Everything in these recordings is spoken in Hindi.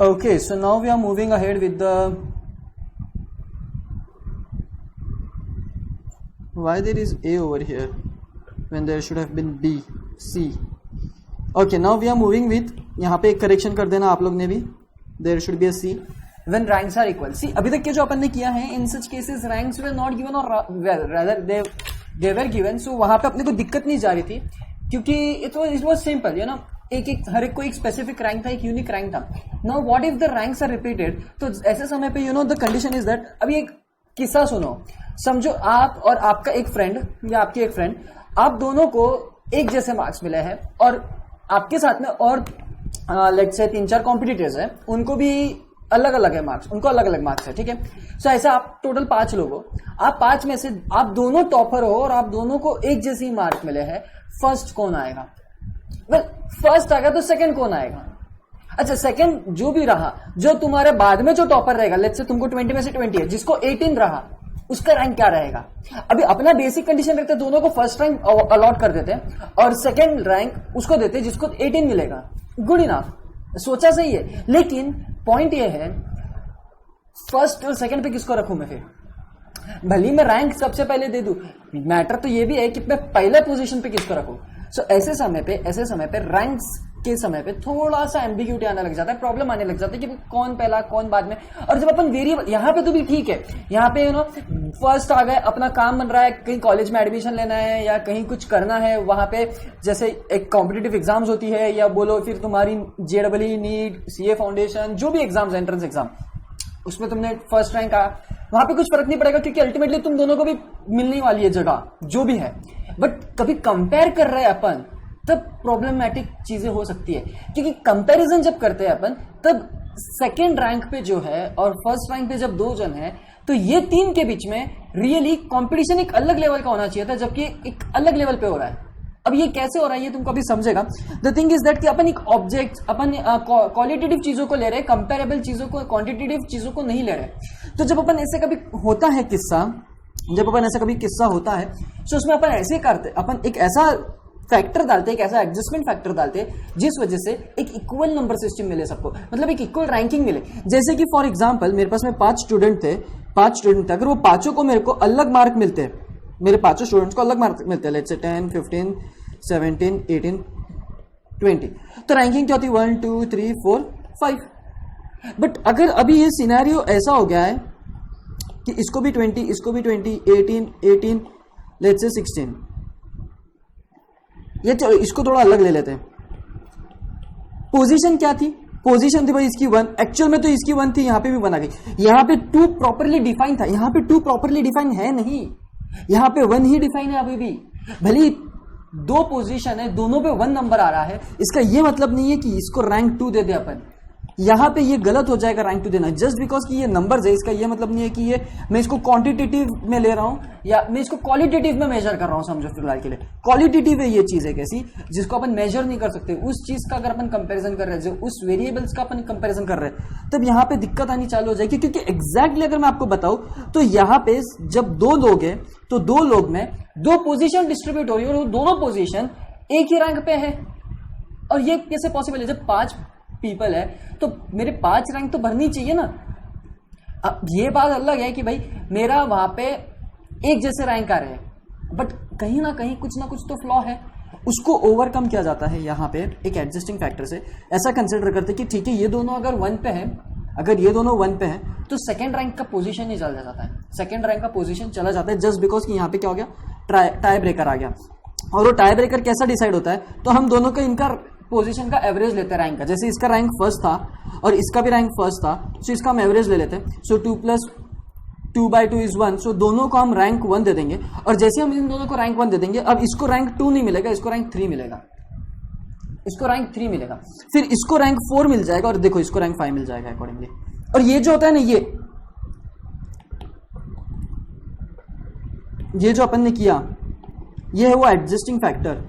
Okay, so now we are moving ahead with the why there is A over here when there should have been B, C. Okay, now we are moving with यहाँ पे एक करेक्शन कर देना आप लोग ने भी. There should be a C. When ranks are equal. See, अभी तक के जो अपन ने किया है, in such cases ranks were not given or rather they were given. So वहाँ पे अपने को दिक्कत नहीं जा रही थी क्योंकि it was simple, you know. एक हर एक को एक स्पेसिफिक रैंक था, एक यूनिक रैंक था. Now what if the ranks are repeated? तो ऐसे समय पे you know the condition is that, अभी एक किस्सा सुनो. समझो आप और आपका एक फ्रेंड या आपकी एक फ्रेंड, आप दोनों को एक जैसे मार्क्स मिले हैं और आपके साथ में और लेट्स से 3-4 कॉम्पिटिटर्स हैं, उनको भी अलग अलग है मार्क्स, उनको अलग अलग मार्क्स है. ठीक है. सो ऐसे आप टोटल 5 लोग हो. आप 5 में से आप दोनों टॉपर हो और आप दोनों को एक जैसे ही मार्क मिले हैं. फर्स्ट कौन आएगा? वेल, फर्स्ट आएगा तो सेकंड कौन आएगा? अच्छा, सेकंड जो भी रहा, जो तुम्हारे बाद में जो टॉपर रहेगा, लेट्स से तुमको 20 में से 20 है, जिसको 18 रहा, उसका रैंक क्या रहेगा? अभी अपना बेसिक कंडीशन रखते दोनों को फर्स्ट रैंक अलॉट कर देते हैं और सेकंड रैंक उसको देते हैं जिसको 18 मिलेगा. गुड इनफ, सोचा सही है. लेकिन पॉइंट ये है, फर्स्ट और सेकंड पे किसको रखूं मैं? फिर भली मैं रैंक सबसे पहले दे दूं, मैटर तो ये भी है कि मैं पहले पोजीशन पे किसको रखूं. सो ऐसे समय पे रैंक्स के समय पे थोड़ा सा एम्बिग्यूटी आने लग जाता है, प्रॉब्लम आने लग जाता है कि कौन पहला कौन बाद में. और जब अपन वेरिएबल, यहाँ पे तो भी ठीक है, यहाँ पे यू नो फर्स्ट आ गए, अपना काम बन रहा है, कहीं कॉलेज में एडमिशन लेना है या कहीं कुछ करना है, वहां पे जैसे एक कॉम्पिटिटिव एग्जाम्स होती है या बोलो फिर तुम्हारी JEE, नीट, CA फाउंडेशन, जो भी एग्जाम्स, एंट्रेंस एग्जाम, उसमें तुमने फर्स्ट रैंक आया, वहां पे कुछ फर्क नहीं पड़ेगा क्योंकि अल्टीमेटली तुम दोनों को भी मिलने वाली है जगह जो भी है. बट कभी कंपेयर कर रहे हैं अपन, तब प्रॉब्लमैटिक चीजें हो सकती है क्योंकि कंपैरिजन जब करते हैं अपन, तब सेकंड रैंक पे जो है और फर्स्ट रैंक पे जब 2 जन है, तो ये 3 के बीच में रियली कंपटीशन एक अलग लेवल का होना चाहिए था, जबकि एक अलग लेवल पे हो रहा है. अब ये कैसे हो रहा है ये तुमको अभी समझेगा. द थिंग इज दैट कि अपन एक ऑब्जेक्ट, अपन क्वालिटेटिव चीजों को ले रहे हैं, कंपेरेबल चीजों को, क्वांटिटेटिव चीजों को नहीं ले रहे. तो जब अपन ऐसे कभी होता है किस्सा, जब अपन ऐसा कभी किस्सा होता है, तो उसमें अपन ऐसे करते, अपन एक ऐसा फैक्टर डालते, एक ऐसा एडजस्टमेंट फैक्टर डालते जिस वजह से एक इक्वल नंबर सिस्टम मिले सबको, मतलब एक इक्वल रैंकिंग मिले. जैसे कि फॉर एग्जांपल मेरे पास में 5 स्टूडेंट थे, अगर वो पांचों को मेरे को अलग मार्क मिलते हैं, मेरे 5 स्टूडेंट्स को अलग मार्क मिलते हैं, लेट्स से 10, 15, 17, 18, 20, तो रैंकिंग क्या होती? 1, 2, 3, 4, 5. बट अगर अभी ये सिनेरियो ऐसा हो गया है कि इसको भी 20, इसको भी 20, 18, लेट्स से 16, ये चलो इसको थोड़ा अलग ले लेते हैं. पोजीशन क्या थी? पोजीशन थी भाई इसकी 1, एक्चुअल में तो इसकी 1 थी, यहां पे भी 1 आ गई. यहां पे 2 प्रॉपरली डिफाइन था, यहां पे 2 प्रॉपरली डिफाइन है नहीं, यहां पे 1 ही डिफाइन है. अभी भी भले 2 पोजीशन है, दोनों पे 1 नंबर आ रहा है, इसका ये मतलब नहीं है कि इसको रैंक 2 दे दे अपन. यहां पे ये गलत हो जाएगा रैंक 2 देना, जस्ट बिकॉज कि ये नंबर्स है, इसका ये मतलब नहीं है कि ये मैं इसको क्वांटिटेटिव में ले रहा हूं या मैं इसको क्वालिटेटिव में मेजर कर रहा हूं. समझो फिलहाल के लिए क्वालिटेटिव है ये चीज है कैसी, जिसको अपन मेजर नहीं कर सकते. उस चीज का अगर अपन कंपैरिजन कर रहे हैं, उस वेरिएबल्स का अपन कंपैरिजन कर रहे हैं, तब यहां पे दिक्कत आनी चालू हो जाएगी. क्योंकि एग्जैक्टली अगर मैं आपको बताऊं तो यहां पे जब 2 लोग हैं, तो 2 लोग में 2 पोजीशन डिस्ट्रीब्यूट हो रही है और दोनों पोजीशन एक ही रैंक पे है. और ये कैसे पॉसिबल है? जब 5 पीपल है तो मेरे 5 रैंक तो भरनी चाहिए ना. अब ये बात अलग है कि भाई मेरा वहां पे एक जैसे रैंक आ रहे हैं, बट कहीं ना कुछ तो फ्लॉ है. उसको ओवरकम किया जाता है यहाँ पे एक एडजस्टिंग फैक्टर से. ऐसा कंसिडर करते कि ठीक है, ये दोनों अगर 1 पे है, तो सेकंड रैंक का पोजीशन ही चला जाता है. सेकंड रैंक का पोजीशन चला जाता है जस्ट बिकॉज कि यहाँ पे क्या हो गया, टाई ब्रेकर आ गया. और वो टाई ब्रेकर कैसा डिसाइड होता है? तो हम दोनों का इनका पोजीशन का एवरेज लेते हैं रैंक का. जैसे इसका रैंक फर्स्ट था और इसका भी रैंक फर्स्ट था, सो इसका हम एवरेज ले लेते हैं. सो 2 + 2/2 = 1. सो दोनों को हम रैंक 1 दे देंगे. और जैसे हम इन दोनों को रैंक 1 दे देंगे, अब इसको रैंक 2 नहीं मिलेगा, इसको रैंक 3 मिलेगा, इसको रैंक 3 मिलेगा, फिर इसको रैंक 4 मिल जाएगा और देखो इसको रैंक 5 मिल जाएगा अकॉर्डिंगली. और ये जो होता है ना, ये जो अपन ने किया, ये है वो एडजस्टिंग फैक्टर.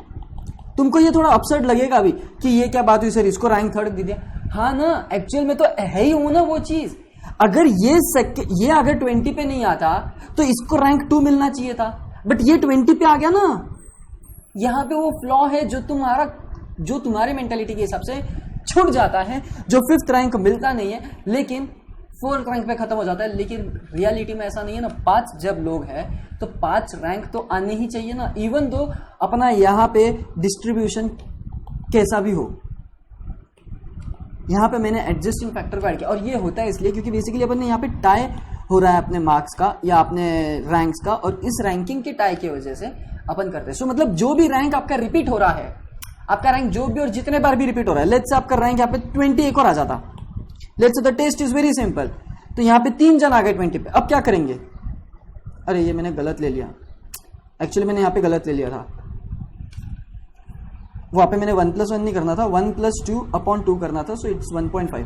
तुमको ये थोड़ा अपसेट लगेगा अभी कि ये क्या बात हुई सर, इसको रैंक 3 दे दिया. हाँ ना, एक्चुअल में तो है ही हूं ना वो चीज. अगर ये अगर 20 पे नहीं आता तो इसको रैंक 2 मिलना चाहिए था, बट ये 20 पे आ गया ना. यहां पे वो फ्लॉ है जो तुम्हारी मेंटालिटी के हिसाब से छूट जाता है, जो 5th रैंक मिलता नहीं है, लेकिन 4th रैंक पे खत्म हो जाता है। लेकिन रियलिटी में ऐसा नहीं है ना, 5 जब लोग हैं तो 5 रैंक तो आने ही चाहिए ना, इवन दो अपना यहाँ पे डिस्ट्रीब्यूशन कैसा भी हो। यहाँ पे मैंने एडजस्टिंग फैक्टर को ऐड किया, और ये होता है इसलिए क्योंकि बेसिकली अपन ने यहाँ पे टाई हो रहा है अपने मार्क्स का या अपने रैंक्स का, और इस रैंकिंग के टाई की वजह से अपन करते हैं। सो मतलब जो भी रैंक आपका रिपीट हो रहा है, आपका रैंक जो भी और जितने बार भी रिपीट हो रहा है, लेट्स से आपका रैंक यहाँ पे 20 एक और आ जाता, let's say the test is very simple, तो यहाँ पे 3 जन आ गए 20 पे, अब क्या करेंगे? अरे ये मैंने गलत ले लिया, एक्चुअली मैंने यहाँ पे गलत ले लिया था, वहां पे मैंने 1+1 नहीं करना था, 1+2/2 करना था, सो इट्स 1.5।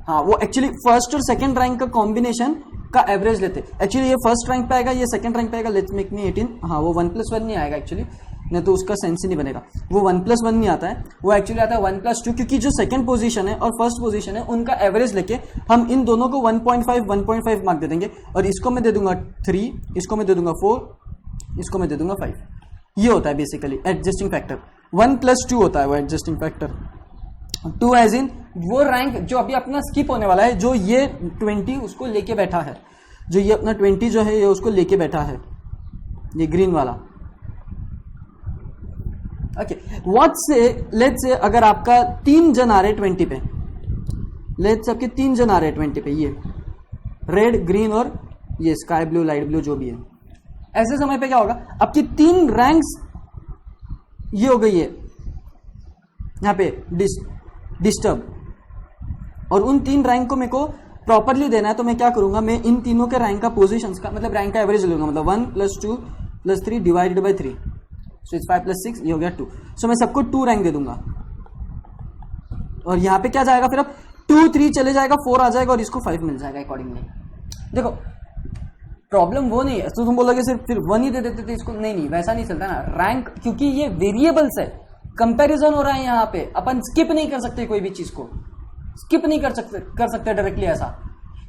हाँ, वो एक्चुअली फर्स्ट और सेकंड रैंक का कॉम्बिनेशन का एवरेज लेते, एक्चुअली ये फर्स्ट रैंक पे आएगा, ये सेकंड रैंक पे आएगा, लेट्स मेक मी 18। हाँ, वो 1+1 नहीं आएगा एक्चुअली, नहीं तो उसका सेंस ही नहीं बनेगा, वो 1+1 नहीं आता है, वो एक्चुअली आता है 1+2, क्योंकि जो सेकंड पोजीशन है और फर्स्ट पोजीशन है उनका एवरेज लेके हम इन दोनों को 1.5 मार्क दे देंगे, और इसको मैं दे दूंगा 3, इसको मैं दे दूंगा 4, इसको मैं दे दूंगा 5। ये होता है बेसिकली एडजस्टिंग फैक्टर। 1+2 होता है वो एडजस्टिंग फैक्टर। 2 एज इन वो रैंक जो अभी अपना स्किप होने वाला है, जो ये 20 उसको लेके बैठा है, जो ये अपना 20 जो है ये उसको लेके बैठा है, ये ग्रीन वाला। ओके, व्हाट से लेट्स से अगर आपका 3 जन आ रहे 20 पे, लेट्स से आपके 3 जन आ रहे 20 पे, ये रेड, ग्रीन और ये स्काई ब्लू, लाइट ब्लू जो भी है, ऐसे समय पे क्या होगा, आपकी 3 रैंक्स ये हो गई है यहाँ पे डिस्टर्ब, और उन 3 रैंक को मेरे को प्रॉपरली देना है, तो मैं क्या करूंगा, मैं इन तीनों के रैंक का पोजीशंस का मतलब रैंक का एवरेज लूंगा, मतलब 1+2+3 डिवाइडेड बाई 3, सो इट्स 5+6, ये हो गया 2। सो मैं सबको 2 रैंक दे दूंगा, और यहाँ पे क्या जाएगा फिर, अब 2 3 चले जाएगा, 4 आ जाएगा, और इसको 5 मिल जाएगा अकॉर्डिंगली। देखो प्रॉब्लम वो नहीं है, तो तुम बोलोगे सिर्फ फिर 1 ही दे देते थे इसको, नहीं वैसा नहीं चलता ना रैंक, क्योंकि ये वेरिएबल्स है, कंपैरिजन हो रहा है यहाँ पे, अपन स्किप नहीं कर सकते, कोई भी चीज को स्किप नहीं कर सकते डायरेक्टली ऐसा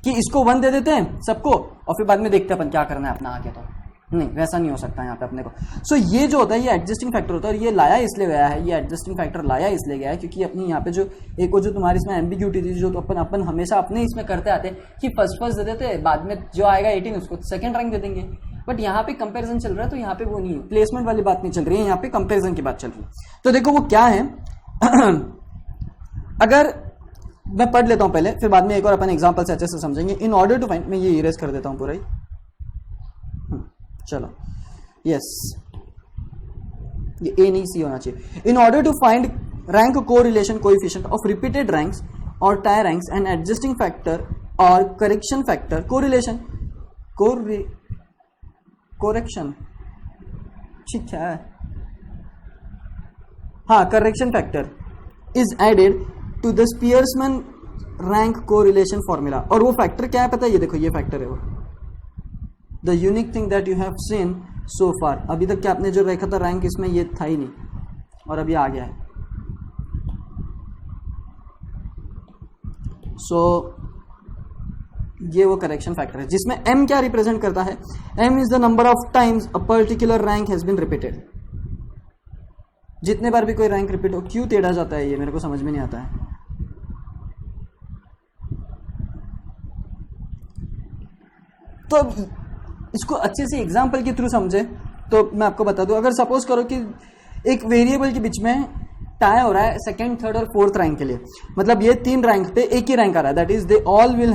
कि इसको 1 दे देते हैं सबको और फिर बाद में देखते हैं अपन क्या करना है अपना आगे, तो नहीं वैसा नहीं हो सकता यहाँ पे अपने को। सो ये जो होता है ये एडजस्टिंग फैक्टर होता है, और ये लाया इसलिए गया है, ये एडजस्टिंग फैक्टर लाया इसलिए गया है क्योंकि अपनी यहाँ पे जो एक वो जो तुम्हारी इसमें एम्बिग्यूटी थी, जो तो अपन हमेशा अपने इसमें करते आते हैं कि फर्स्ट दे देते, बाद में जो आएगा 18 उसको सेकंड रैंक दे देंगे, बट यहाँ पे कंपैरिजन चल रहा है, तो यहाँ पे वो नहीं है, प्लेसमेंट वाली बात नहीं चल रही है, यहाँ पे कंपैरिजन की बात चल रही है। तो देखो वो क्या है अगर मैं पढ़ लेता हूँ पहले, फिर बाद में एक और अपन एग्जांपल से अच्छे से समझेंगे। इन ऑर्डर टू फाइंड, मैं ये इरेज कर देता हूँ पूरा ही, चलो यस, ये ए नहीं सी होना चाहिए। In order to find rank को relation coefficient of repeated ranks और tie ranks and adjusting factor और करेक्शन फैक्टर, कोरिलेशन कोरेक्शन ठीक है, हाँ correction factor is added to the Spearman rank correlation formula. और वो फैक्टर क्या है पता है, ये देखो ये फैक्टर है वो, the unique thing that you have seen so far. अभी तक क्या आपने जो रखा था रैंक, इसमें ये था ही नहीं, और अभी आ गया है। सो ये वो करेक्शन फैक्टर है, जिसमें m क्या रिप्रेजेंट करता है, m is the number of times a particular rank has been repeated. जितने बार भी कोई रैंक रिपीट हो, क्यों टेढ़ा जाता है ये मेरे को समझ में नहीं आता है। तो इसको अच्छे से एग्जाम्पल के थ्रू समझे तो मैं आपको बता दूं, अगर सपोज करो कि एक वेरिएबल के बीच में टाई हो रहा है सेकंड, थर्ड और फोर्थ रैंक के लिए, मतलब ये 3 रैंक पे एक ही रैंक आ रहा है, that is they all will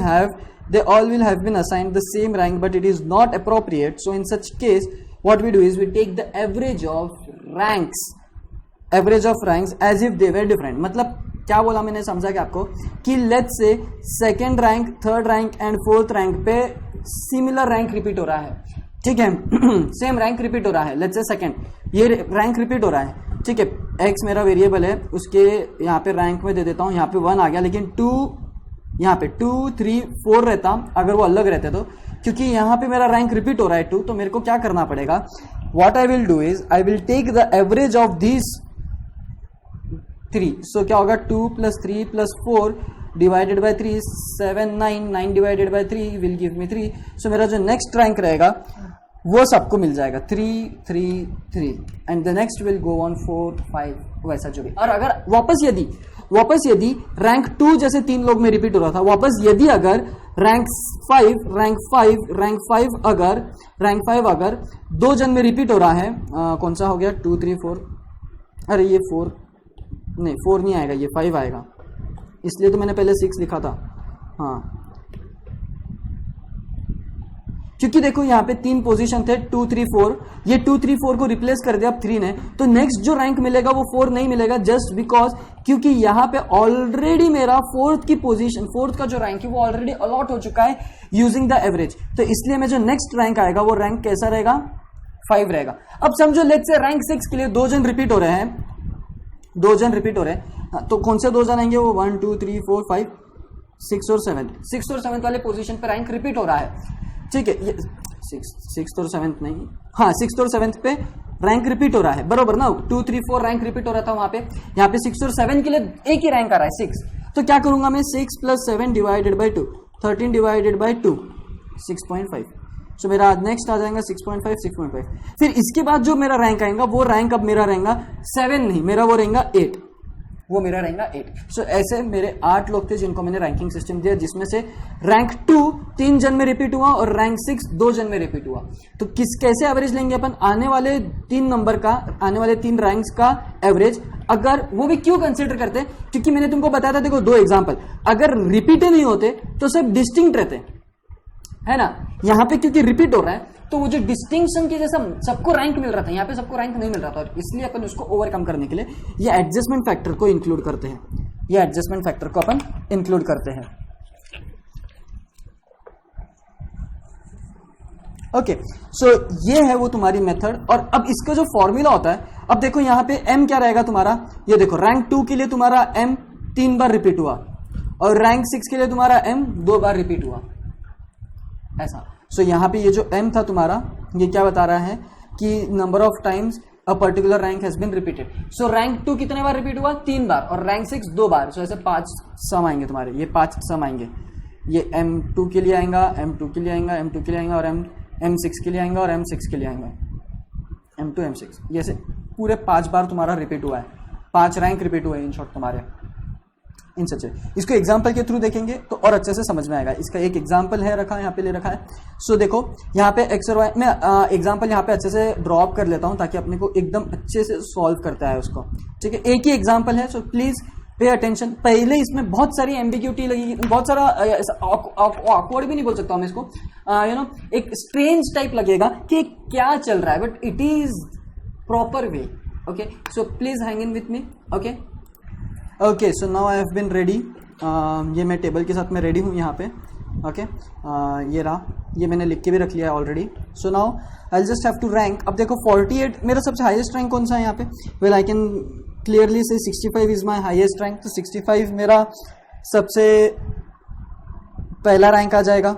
have been assigned the same rank but it is not appropriate. So in such case what we do is we take the average of ranks as if they were different. मतलब क्या बोला मैंने, समझा क्या आपको, कि let's say second rank, third rank and fourth rank पे सिमिलर रैंक रिपीट हो रहा है, ठीक है सेम रैंक रिपीट हो रहा है, लेट्स से सेकंड ये रैंक रिपीट हो रहा है, ठीक है, एक्स मेरा वेरिएबल है, उसके यहाँ पे रैंक में दे देता हूँ, यहाँ पे 1 आ गया, लेकिन 2 यहाँ पे 2 3 4 रहता अगर वो अलग रहते तो, क्योंकि यहाँ पे मेरा रैंक रिपीट हो रहा है 2, तो मेरे को क्या करना पड़ेगा, what I will do is I will take the average of these 3। So क्या होगा, 2 + 3 + 4 divided by 3 7 9 divided by 3 will give me 3। So मेरा जो नेक्स्ट रैंक रहेगा वो सबको मिल जाएगा 3 3 3 and the next will go on 4 5 वैसा जो भी। और अगर वापस यदि वापस यदि रैंक 2 जैसे 3 लोग में रिपीट हो रहा था, वापस यदि अगर रैंक 5 अगर 2 जन में रिपीट हो रहा है, कौन सा हो गया 2 3 4, अरे ये 4 नहीं, 4 नहीं आएगा, ये 5 आएगा, इसलिए तो मैंने पहले 6 लिखा था। हाँ, क्योंकि देखो यहाँ पे 3 पोजीशन थे 2 3 4, ये 2 3 4 को रिप्लेस कर दिया अब 3 ने, तो नेक्स्ट जो रैंक मिलेगा वो 4 नहीं मिलेगा, जस्ट बिकॉज क्योंकि यहाँ पे ऑलरेडी मेरा 4th की पोजीशन, 4th का जो रैंक है वो ऑलरेडी अलॉट हो चुका है यूजिंग द एवरेज, तो इसलिए मैं जो नेक्स्ट रैंक आएगा वो रैंक कैसा रहेगा 5 रहेगा। अब समझो लेट्स से रैंक 6 के लिए 2 जन रिपीट हो रहे हैं, 2 जन रिपीट हो रहे हैं, तो कौन से 2 जन आएंगे, वो 1 2 3 4 5 6 और 7 वाले पोजीशन पे रैंक रिपीट हो रहा है, ठीक है, ये 6th और 7th नहीं, हाँ 6th और 7th पे रैंक रिपीट हो रहा है, बरोबर ना, 2 3 4 रैंक रिपीट हो रहा था वहां पे, यहाँ पे 6 और 7 के लिए एक ही रैंक आ रहा है 6, तो क्या करूंगा मैं 6 + 7 डिवाइडेड बाई 2, 13 डिवाइडेड बाई 2 6.5, तो मेरा नेक्स्ट आ जाएगा 6.5 6.5, फिर इसके बाद जो मेरा रैंक आएगा वो रैंक अब मेरा रहेगा 7 नहीं, मेरा वो रहेगा 8, वो मेरा रहेगा 8। सो ऐसे मेरे 8 लोग थे जिनको मैंने रैंकिंग सिस्टम दिया, जिसमें से रैंक 2 3 जन में रिपीट हुआ और रैंक 6 2 जन में रिपीट हुआ। तो कैसे एवरेज लेंगे अपन, आने वाले 3 नंबर का, आने वाले 3 रैंक्स का एवरेज, अगर वो भी क्यों कंसिडर करते हैं, क्योंकि मैंने तुमको बताया था, देखो 2 एग्जाम्पल, अगर रिपीट नहीं होते तो सब डिस्टिंक्ट रहते, है ना, यहाँ पे क्योंकि रिपीट हो रहा है तो वो जो डिस्टिंक्शन की जैसा सबको रैंक मिल रहा था, यहाँ पे सबको रैंक नहीं मिल रहा था, इसलिए अपन उसको ओवरकम करने के लिए ये एडजस्टमेंट फैक्टर को इंक्लूड करते हैं, ये एडजस्टमेंट फैक्टर को अपन इंक्लूड करते हैं। ओके, सो ये है वो तुम्हारी मेथड, और अब इसका जो फॉर्मूला होता है, अब देखो यहाँ पे m क्या रहेगा तुम्हारा, ये देखो रैंक 2 के लिए तुम्हारा m 3 बार रिपीट हुआ और रैंक 6 के लिए तुम्हारा m 2 बार रिपीट हुआ, ऐसा। सो यहाँ पे ये जो m था तुम्हारा, ये क्या बता रहा है कि number of times a particular rank has been repeated. So rank 2 कितने बार रिपीट हुआ, 3 बार, और रैंक 6 2 बार, सो ऐसे 5 सम आएंगे तुम्हारे, ये 5 सम आएंगे, ये m2 के लिए आएगा, m2 के लिए आएगा, m2 के लिए आएगा, और m6 के लिए आएगा, और m6 के लिए आएगा, m2 m6, ये से पूरे 5 बार तुम्हारा रिपीट हुआ है, 5 रैंक रिपीट हुए इन शॉर्ट तुम्हारे, इन सच। इसको एग्जाम्पल के थ्रू देखेंगे तो और अच्छे से समझ में आएगा। इसका एक एग्जाम्पल है रखा, यहाँ पे ले रखा है। सो देखो यहाँ पे एक्स और वाई, मैं एग्जाम्पल यहाँ पे अच्छे से ड्रॉप कर लेता हूँ ताकि अपने को एकदम अच्छे से सॉल्व करता है उसको, ठीक है। एक ही एग्जाम्पल है, सो प्लीज पे अटेंशन। पहले इसमें बहुत सारी एम्बिग्यूटी लगी, बहुत सारा ऑकवर्ड भी नहीं बोल सकता हूँ मैं इसको, यू नो एक स्ट्रेंज टाइप लगेगा कि क्या चल रहा है, but it is proper way, okay. So please hang in with me, okay okay. So now I have been ready, ये मैं टेबल के साथ में रेडी हूँ यहाँ पे, ओके ये रहा, ये मैंने लिख के भी रख लिया है already. So now I just have to rank. अब देखो 48 मेरा सबसे हाईएस्ट रैंक कौन सा है यहाँ पे, वेल आई कैन क्लियरली से 65 इज माई हाईएस्ट रैंक, तो 65 मेरा सबसे पहला रैंक आ जाएगा,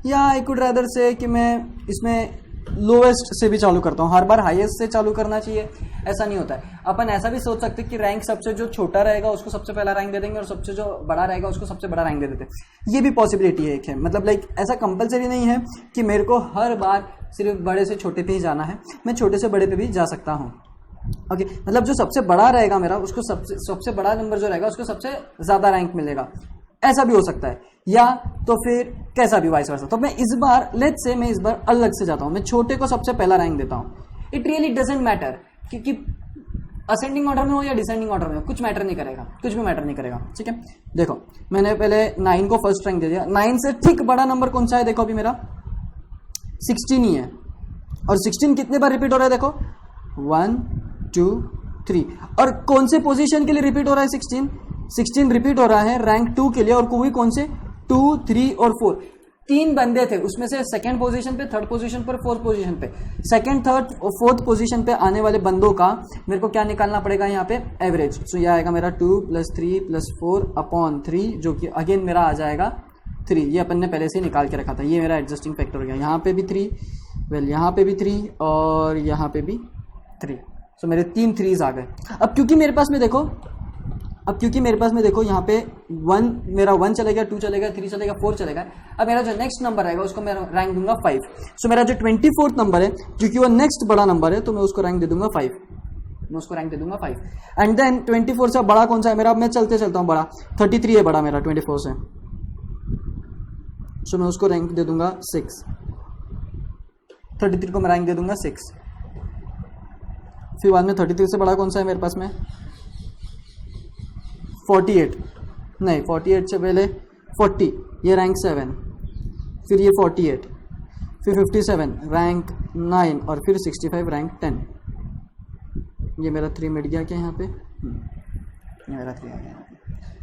या आई कुड रादर से कि मैं इसमें लोवेस्ट से भी चालू करता हूँ। हर बार हाईएस्ट से चालू करना चाहिए ऐसा नहीं होता है। अपन ऐसा भी सोच सकते हैं कि रैंक सबसे जो छोटा रहेगा उसको सबसे पहला रैंक दे देंगे और सबसे जो बड़ा रहेगा उसको सबसे बड़ा रैंक दे देते हैं, ये भी पॉसिबिलिटी है एक है। मतलब लाइक ऐसा कंपलसरी नहीं है कि मेरे को हर बार सिर्फ बड़े से छोटे पे ही जाना है, मैं छोटे से बड़े पे भी जा सकता हूँ, ओके। मतलब जो सबसे बड़ा रहेगा मेरा, उसको सबसे बड़ा नंबर जो रहेगा उसको सबसे ज्यादा रैंक मिलेगा, ऐसा भी हो सकता है, या तो फिर कैसा भी वाइस वर्सा। तो मैं इस बार लेट्स से मैं इस बार अलग से जाता हूं, मैं छोटे को सबसे पहला रैंक देता हूं। इट रियली डजंट मैटर क्योंकि असेंडिंग ऑर्डर में हो या डिसेंडिंग ऑर्डर में हो, कुछ मैटर नहीं करेगा, कुछ भी मैटर नहीं करेगा, ठीक है। देखो मैंने पहले 9 को फर्स्ट रैंक दे दिया, 9 से ठीक बड़ा नंबर कौन सा है, देखो अभी मेरा 16 ही है, और 16 कितने बार रिपीट हो रहा है, देखो 1 2 3, और कौन से पोजीशन के लिए रिपीट हो रहा है 16 रिपीट हो रहा है रैंक 2 के लिए, और कोई कौन से 2 3 और 4 3 बंदे थे, उसमें से सेकंड पोजीशन पे, थर्ड पोजीशन पर, फोर्थ पोजीशन पे, सेकंड थर्ड और फोर्थ पोजीशन पे आने वाले बंदों का मेरे को क्या निकालना पड़ेगा यहाँ पे, एवरेज। सो यह आएगा मेरा 2 + 3 + 4 अपॉन 3, जो कि अगेन मेरा आ जाएगा 3। ये अपन ने पहले से ही निकाल के रखा था, ये मेरा एडजस्टिंग फैक्टर हो गया। यहाँ पे भी 3, वेल यहाँ पे भी 3 और यहाँ पे भी 3। सो मेरे 3 3s आ गए। अब क्योंकि मेरे पास में देखो यहाँ पे 1 मेरा 1 चलेगा, 2 चलेगा, 3 चलेगा, 4 चलेगा। अब मेरा जो नेक्स्ट नंबर आएगा उसको मैं रैंक दूंगा 5। सो मेरा जो 24th नंबर है, क्योंकि वो नेक्स्ट बड़ा नंबर है, तो मैं उसको रैंक दे दूंगा 5। मैं उसको रैंक दे दूंगा 5। एंड देन 24 से बड़ा कौन सा है मेरा, अब मैं चलते चलता हूँ, बड़ा 33 है बड़ा मेरा 24 से, सो मैं उसको रैंक दे दूंगा 6। 33 को मैं रैंक दे दूंगा 6। फिर बाद में 33 से बड़ा कौन सा है मेरे पास में, 48, नहीं 48 से पहले 40, ये रैंक 7, फिर ये 48, फिर 57 रैंक 9, और फिर 65 रैंक 10। ये मेरा 3 मिट गया क्या यहाँ पे, ये मेरा 3 आ गया यहाँ पे।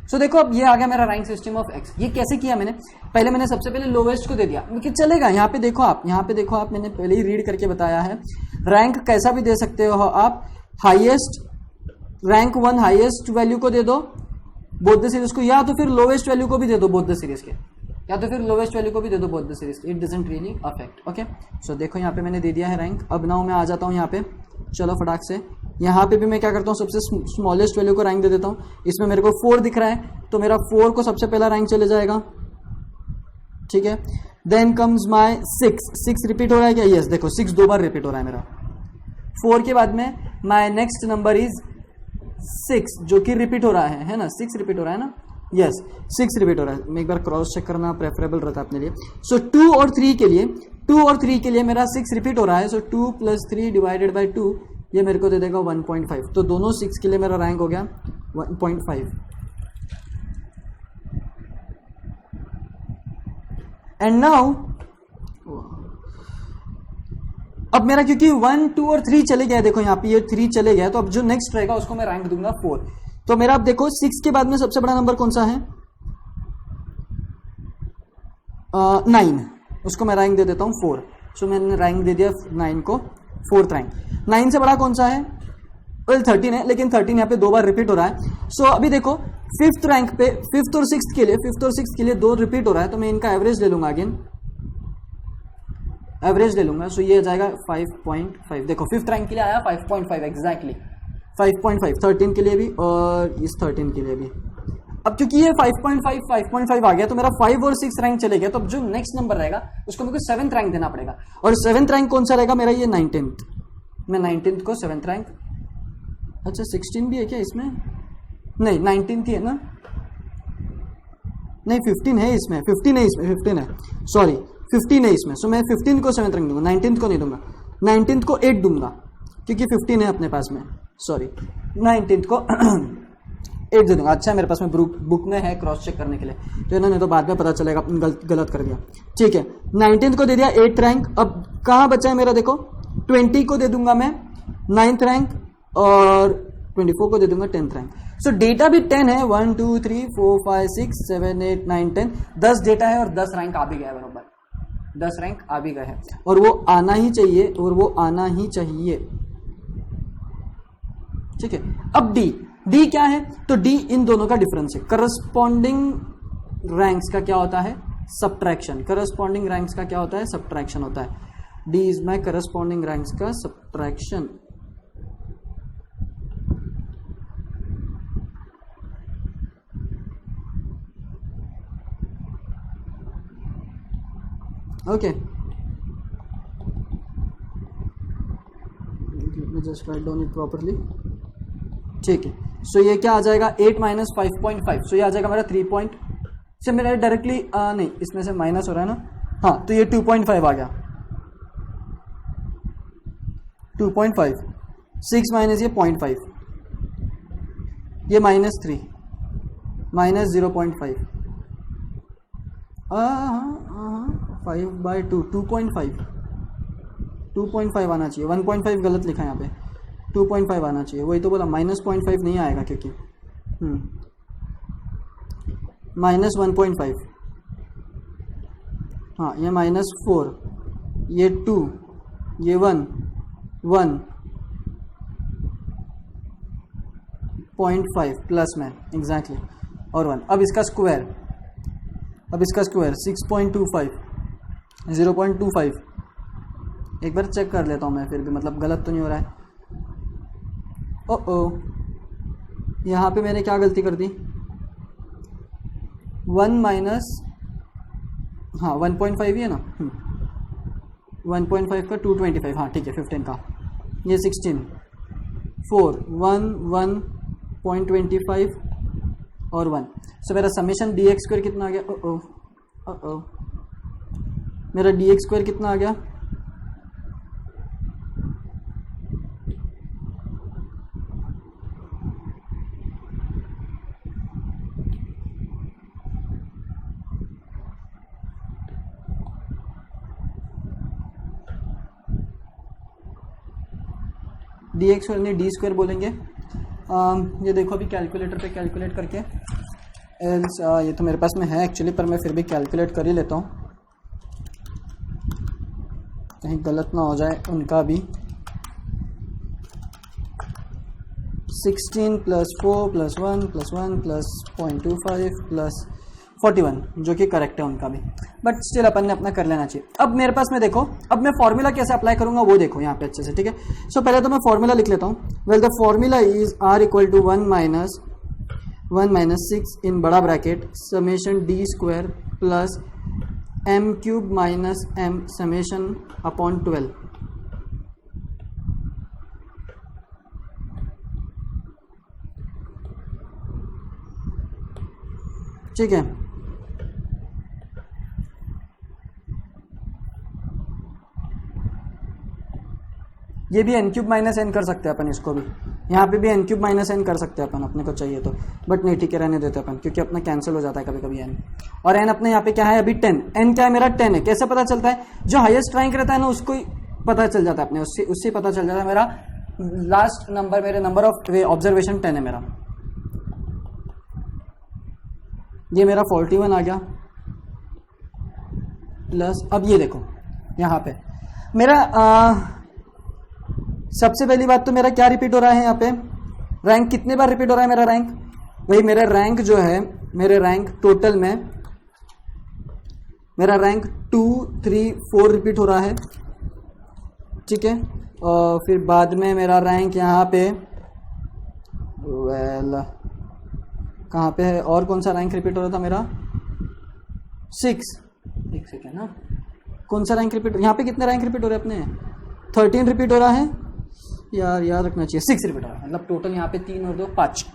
सो देखो अब ये आ गया मेरा रैंक सिस्टम ऑफ एक्स। ये कैसे किया मैंने, पहले मैंने सबसे पहले लोवेस्ट को दे दिया, क्योंकि चलेगा। यहाँ पे देखो आप, यहाँ पे देखो आप, मैंने पहले ही रीड करके बताया है, रैंक कैसा भी दे सकते हो आप, हाईएस्ट रैंक 1 हाईएस्ट वैल्यू को दे दो बोथ द सीरीज को, या तो फिर लोवेस्ट वैल्यू को भी दे दो बोथ द सीरीज के, या तो फिर लोवेस्ट वैल्यू को भी दे दो बोथ द सीरीज के, it doesn't really affect. Okay, so देखो यहाँ पे मैंने दे दिया है रैंक। अब नाउ मैं आ जाता हूँ यहाँ पे, चलो फटाक से, यहाँ पे भी मैं क्या करता हूँ, सबसे स्मॉलेस्ट वैल्यू को रैंक दे देता हूँ। इसमें मेरे को 4 दिख रहा है, तो मेरा 4 को सबसे पहला रैंक चले जाएगा, ठीक है। देन कम्स माय 6 रिपीट हो रहा है क्या, यस देखो 6 2 बार रिपीट हो रहा है मेरा। 4 के बाद में माय नेक्स्ट नंबर इज 6, जो कि रिपीट हो रहा है ना, 6 रिपीट हो रहा है ना, यस 6 रिपीट हो रहा है। मैं एक बार क्रॉस चेक करना प्रेफरेबल रहता है अपने लिए। सो 2 और 3 के लिए मेरा 6 रिपीट हो रहा है, सो 2 + 3 डिवाइडेड बाई 2, ये मेरे को दे देगा 1.5। तो दोनों 6 के लिए मेरा रैंक हो गया 1.5। एंड नाउ अब मेरा क्योंकि 1 2 और 3 चले गया, देखो यहाँ पे ये 3 चले गया, तो अब जो नेक्स्ट रहेगा उसको मैं रैंक दूंगा 4। तो मेरा अब देखो 6 के बाद में सबसे बड़ा नंबर कौन सा है, 9, उसको मैं रैंक दे देता हूँ 4। सो मैंने रैंक दे दिया 9 को 4th रैंक। 9 से बड़ा कौन सा है, वेल 13 है, लेकिन 13 यहाँ पे 2 बार रिपीट हो रहा है। सो अभी देखो 5th रैंक पे 5th और 6th के लिए 2 रिपीट हो रहा है, तो मैं इनका एवरेज ले लूंगा, अगेन एवरेज ले लूंगा। सो ये आ जाएगा 5.5। देखो 5th रैंक के लिए आया 5.5 एग्जैक्टली 5.5, 13 के लिए भी और इस 13 के लिए भी। अब क्योंकि ये 5.5 आ गया, तो मेरा 5 और 6 रैंक चले गया, तो अब जो नेक्स्ट नंबर रहेगा उसको मेरे को 7th रैंक देना पड़ेगा। और 7th रैंक कौन सा रहेगा मेरा, ये 19th। मैं 19th को 7th रैंक, अच्छा 16 भी है क्या इसमें, नहीं 19th ही है ना, नहीं 15 है इसमें, 15 है इसमें, 15 है, सॉरी 15 है इसमें। सो मैं 15 को 7th रैंक दूंगा, 19th को नहीं दूंगा, 19th को 8 दूंगा, क्योंकि 15 है अपने पास में, सॉरी 19th को 8 दे दूंगा। अच्छा मेरे पास में बुक में है क्रॉस चेक करने के लिए, तो इन्होंने तो बाद में पता चलेगा गलत कर दिया, ठीक है। 19th को दे दिया 8th रैंक। अब कहाँ बचा है मेरा, देखो 20 को दे दूंगा मैं 9th रैंक, और 24 को दे दूंगा 10th रैंक। सो डेटा भी 10 है, 1 2 3 4 5 6 7 8 9 10, 10 डेटा है और 10 रैंक आ भी गया है, बराबर 10 रैंक आ भी गए हैं, और वो आना ही चाहिए, ठीक है। अब डी क्या है, तो डी इन दोनों का डिफरेंस है। करस्पॉन्डिंग रैंक्स का क्या होता है, सब्ट्रैक्शन। करस्पॉन्डिंग रैंक्स का क्या होता है, सब्ट्रैक्शन होता है। D is my corresponding ranks का subtraction. Okay, just write down it properly, ठीक है। सो ये क्या आ जाएगा, 8 - 5.5, सो ये आ जाएगा मेरा 3 पॉइंट से, मेरा डायरेक्टली नहीं, इसमें से माइनस हो रहा है ना, हाँ, तो ये 2.5 आ गया, 2.5, 6 माइनस ये 0.5, ये -3 -0.5, 5/2, 2.5 आना चाहिए, 1.5 गलत लिखा है यहाँ पे, 2.5 आना चाहिए, वही तो बोला, -0.5 नहीं आएगा क्योंकि -1.5, हाँ, ये -4, ये 2, ये 1 1.5 प्लस में एग्जैक्टली, और 1। अब इसका स्क्वायर 6.25, 0.25, एक बार चेक कर लेता हूँ मैं, फिर भी मतलब गलत तो नहीं हो रहा है। ओ यहाँ पे मैंने क्या गलती कर दी, 1.5 ही है ना, 1.5 का 225, हाँ ठीक है, 15 का, ये 16, 4 1 1.25 और 1। सो मेरा समेशन डी एक्स स्क्वायर कितना आ गया? मेरा डी एक्स स्क्वायर कितना आ गया? डी एक्स स्क्वायर नहीं डी स्क्वायर बोलेंगे। ये देखो अभी कैलकुलेटर पे कैलकुलेट करके, एल्स ये तो मेरे पास में है एक्चुअली, पर मैं फिर भी कैलकुलेट कर ही लेता हूँ, कहीं गलत ना हो जाए उनका भी। 16 + 4 + 1 + 1 + 0.25 + 41, जो कि करेक्ट है उनका भी, बट स्टिल अपन ने अपना कर लेना चाहिए। अब मेरे पास में देखो, अब मैं फॉर्मूला कैसे अप्लाई करूंगा वो देखो यहाँ पे अच्छे से, ठीक है। सो पहले तो मैं फॉर्मूला लिख लेता हूँ। Well the formula is R = 1 - 6 इन बड़ा bracket summation d² + m³ - m summation upon 12। ठीक है, ये भी n³ - n कर सकते हैं अपन, इसको भी यहाँ पे भी n³ - n कर सकते हैं अपन अपने को चाहिए तो, बट नहीं ठीक है रहने देते अपन, क्योंकि अपना कैंसिल हो जाता है कभी कभी n। और n अपने यहाँ पे क्या है अभी 10, n क्या है मेरा 10 है। कैसे पता चलता है? जो हाईएस्ट रैंक रहता है ना उसको पता चल जाता है अपने, उससे पता चल जाता है मेरा लास्ट नंबर, मेरे नंबर ऑफ ऑब्जर्वेशन 10 है मेरा। ये मेरा 41 आ गया प्लस, अब ये देखो यहाँ पे मेरा सबसे पहली बात तो मेरा क्या रिपीट हो रहा है यहाँ पे? रैंक कितने बार रिपीट हो रहा है मेरा रैंक? वही मेरा रैंक जो है, मेरे रैंक टोटल में मेरा रैंक 2 3 4 रिपीट हो रहा है, ठीक है। और फिर बाद में मेरा रैंक यहाँ पे कहाँ पे है, और कौन सा रैंक रिपीट हो रहा था मेरा? 6। एक सेकेंड ना, कौन सा रैंक रिपीट, यहाँ पे कितने रैंक रिपीट हो रहे हैं अपने? 13 रिपीट हो रहा है यार, याद रखना चाहिए। 6 रिपीट हो रहा है, मतलब टोटल यहाँ पे 3 और 2 5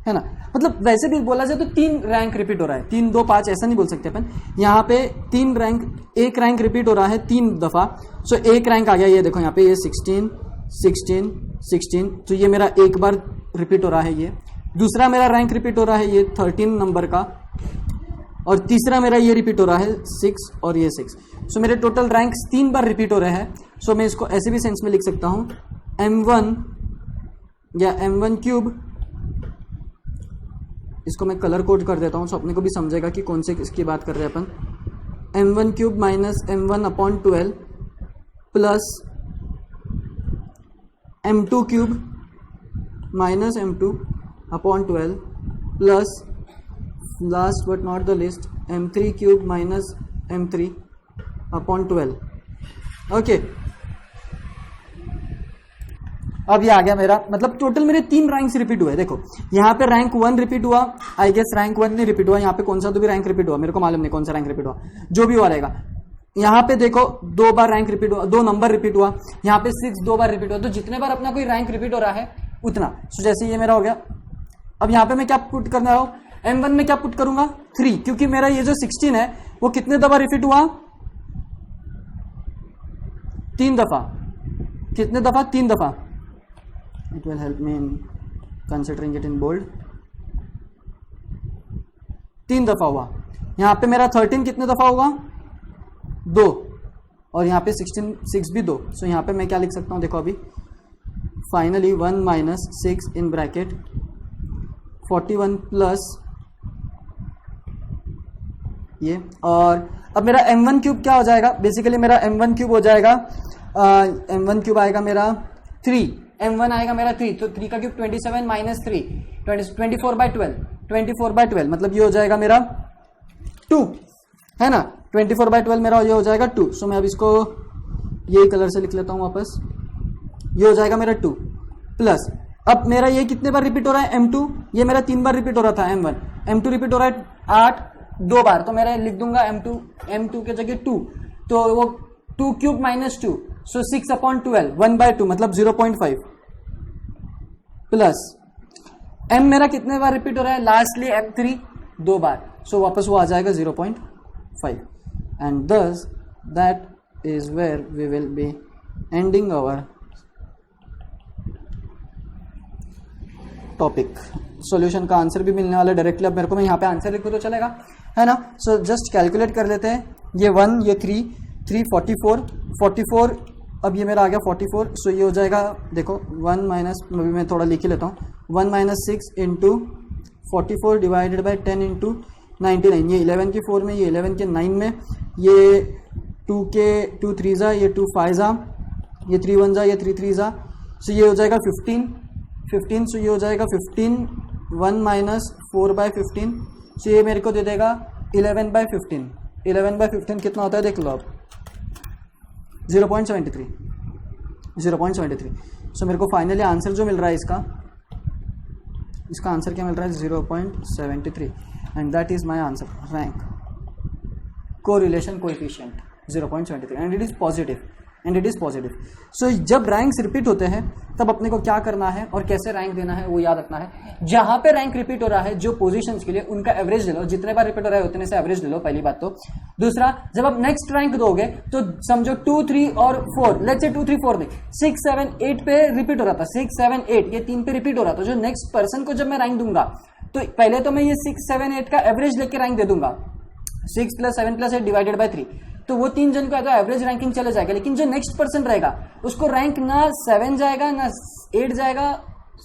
है ना। मतलब वैसे भी बोला जाए तो 3 रैंक रिपीट हो रहा है, 3 2 5 ऐसा नहीं बोल सकते अपन। यहाँ पे 3 रैंक, एक रैंक रिपीट हो रहा है 3 दफा। सो एक रैंक आ गया, ये देखो यहाँ पे, ये 16 16 16, तो ये मेरा एक बार रिपीट हो रहा है। ये दूसरा मेरा रैंक रिपीट हो रहा है, ये 13 नंबर का, और तीसरा मेरा ये रिपीट हो रहा है 6 और ये 6। सो मेरे टोटल रैंक्स 3 बार रिपीट हो रहे हैं। सो मैं इसको ऐसे भी सेंस में लिख सकता हूं, m1 या m1³, इसको मैं कलर कोड कर देता हूं सो अपने को भी समझेगा कि कौन से इसकी बात कर रहे हैं अपन। m1³ - m1/12 plus m2³ - m2/12 plus last but not the list m3³ - m3/12। Okay, अब ये आ गया मेरा, मतलब टोटल मेरे 3 रैंक्स रिपीट हुए। देखो यहाँ पे रैंक 1 रिपीट हुआ, आई गेस रैंक 1 नहीं रिपीट हुआ, यहाँ पे कौन सा तो भी रैंक रिपीट हुआ, मेरे को मालूम नहीं कौन सा रैंक रिपीट हुआ, जो भी हुआ रहेगा। यहाँ पे देखो 2 बार रैंक रिपीट हुआ, 2 नंबर रिपीट हुआ। यहाँ पे 6 2 बार रिपीट हुआ, तो जितने बार अपना कोई रैंक रिपीट हो रहा है उतना। सो जैसे ये मेरा हो गया, अब यहाँ पे मैं क्या पुट करना रहा हूँ, m1 में क्या पुट करूंगा 3, क्योंकि मेरा ये जो 16 है वो कितने दफा रिपीट हुआ? 3 दफा। कितने दफा? 3 दफा। It will help me in considering it in bold. 3 दफा हुआ। यहाँ पे मेरा 13 कितने दफा हुआ? 2, और यहाँ पे 6 भी 2। सो यहाँ पे मैं क्या लिख सकता हूँ, देखो अभी फाइनली 1 - 6 इन ब्रैकेट 41 प्लस ये, और अब मेरा m1³ क्या हो जाएगा? बेसिकली मेरा m1³ हो जाएगा, m1³ आएगा मेरा 3, m1 आएगा मेरा 3, तो 3 का क्यूब 27 - 3 24/12, 24/12 मतलब ये हो जाएगा मेरा 2, है ना। 24/12 मेरा ये हो जाएगा 2। सो मैं अब इसको यही कलर से लिख लेता हूँ वापस, ये हो जाएगा मेरा 2 प्लस, अब मेरा ये कितने बार रिपीट हो रहा है? m2, ये मेरा 3 बार रिपीट हो रहा था m1, m2 रिपीट हो रहा है 8 2 बार, तो मेरा लिख दूंगा m2 के जगह 2, तो वो 2³ - 2, सो 6/12 1/2 मतलब 0.5 प्लस m मेरा कितने बार रिपीट हो रहा है, लास्टली m3 2 बार, सो वापस वो आ जाएगा 0.5 and thus that is where we will be ending our topic. Solution का आंसर भी मिलने वाला डायरेक्टली। अब मेरे को मैं यहाँ पे आंसर लिखूँ तो चलेगा, है ना। सो जस्ट कैलकुलेट कर लेते हैं, ये 1 ये 3 44 अब ये मेरा आ गया 44। सो ये हो जाएगा, देखो 1 माइनस, अभी मैं थोड़ा लिख ही लेता हूँ, 1 minus 6 into 44 divided by 10 into 99, ये 11 के 4 में, ये 11 के 9 में, ये 2 के 2 3 जा, ये 2 5 जा, ये 3 1 जा, ये 3 3 जा। सो ये हो जाएगा 15। सो ये हो जाएगा 15 1 माइनस 4/15। सो ये मेरे को दे देगा 11/15। 11/15 कितना होता है देख लो आप, 0.73। सो मेरे को फाइनली आंसर जो मिल रहा है इसका आंसर क्या मिल रहा है, 0.73 and that is my answer. Rank correlation coefficient 0.73 and it is positive. So जब रैंक्स रिपीट होते हैं तब अपने को क्या करना है और कैसे रैंक देना है वो याद रखना है। जहां पे रैंक रिपीट हो रहा है जो पोजीशंस के लिए, उनका एवरेज ले लो, जितने बार रिपीट हो रहा है उतने से एवरेज ले लो, पहली बात तो। दूसरा, जब आप नेक्स्ट रैंक दोगे तो समझो 2 3 और 4, लेट्स से 2 3 4 नहीं, 6 7 8 पे रिपीट हो रहा था, 6 7 8 ये 3 पे रिपीट हो रहा था। जो नेक्स्ट पर्सन को जब मैं रैंक दूंगा तो पहले तो मैं ये 6 7 8 का एवरेज लेके रैंक दे दूंगा, 6 + 7 + 8 डिवाइडेड बाई 3, तो वो 3 जन का तो एवरेज रैंकिंग चले जाएगा। लेकिन जो नेक्स्ट पर्सन रहेगा उसको रैंक ना 7 जाएगा ना 8 जाएगा,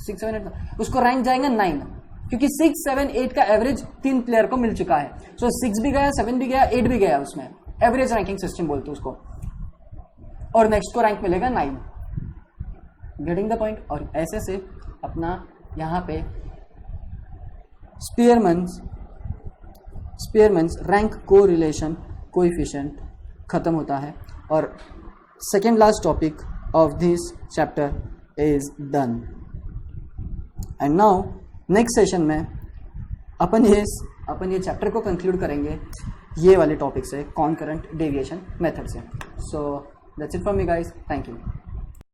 6 7 8, उसको रैंक जाएगा 9, क्योंकि 6 7 8 का एवरेज 3 प्लेयर को मिल चुका है। सो 6 भी गया, 7 भी गया, 8 भी गया, उसमें एवरेज रैंकिंग सिस्टम बोलते हैं उसको, और नेक्स्ट को रैंक मिलेगा 9। Getting the point. और ऐसे से अपना यहाँ पे स्पीयरमैन्स रैंक कोरिलेशन कोएफिशिएंट खत्म होता है और second last topic of this chapter is done. And now next session में अपन ये चैप्टर को कंक्लूड करेंगे ये वाले टॉपिक से, कॉन्करेंट डेविएशन मेथड से। So that's it from me guys, thank you.